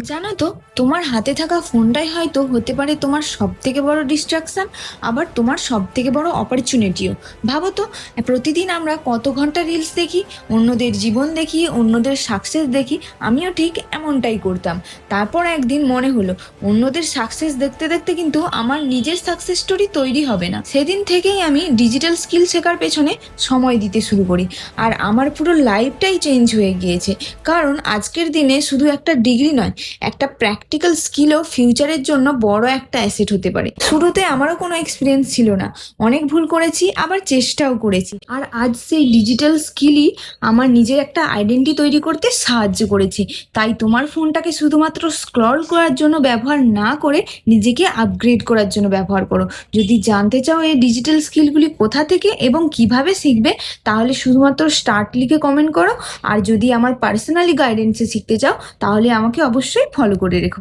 জানো তো, তোমার হাতে থাকা ফোনটাই হয়তো হতে পারে তোমার সব থেকে বড় ডিস্ট্রাকশন, আবার তোমার সব থেকে বড় অপরচুনিটিও। ভাবো তো, প্রতিদিন আমরা কত ঘন্টা রিলস দেখি, অন্যদের জীবন দেখি, অন্যদের সাকসেস দেখি। আমিও ঠিক এমনটাই করতাম। তারপর একদিন মনে হলো, অন্যদের সাকসেস দেখতে দেখতে কিন্তু আমার নিজের সাকসেস স্টোরি তৈরি হবে না। সেদিন থেকেই আমি ডিজিটাল স্কিল শেখার পেছনে সময় দিতে শুরু করি, আর আমার পুরো লাইফটাই চেঞ্জ হয়ে গিয়েছে। কারণ আজকের দিনে শুধু একটা ডিগ্রি নয়, একটা প্র্যাকটিক্যাল স্কিলও ফিউচারের জন্য বড় একটা অ্যাসেট হতে পারে। শুরুতে আমারও কোনো এক্সপিরিয়েন্স ছিল না, অনেক ভুল করেছি, আবার চেষ্টাও করেছি, আর আজ সেই ডিজিটাল স্কিলই আমার নিজের একটা আইডেন্টি তৈরি করতে সাহায্য করেছে। তাই তোমার ফোনটাকে শুধুমাত্র স্ক্রল করার জন্য ব্যবহার না করে নিজেকে আপগ্রেড করার জন্য ব্যবহার করো। যদি জানতে চাও এই ডিজিটাল স্কিলগুলি কোথা থেকে এবং কিভাবে শিখবে, তাহলে শুধুমাত্র স্টার্ট লিখে কমেন্ট করো। আর যদি আমার পার্সোনালি গাইডেন্সে শিখতে চাও, তাহলে আমাকে অবশ্যই ফলো করে রেখো।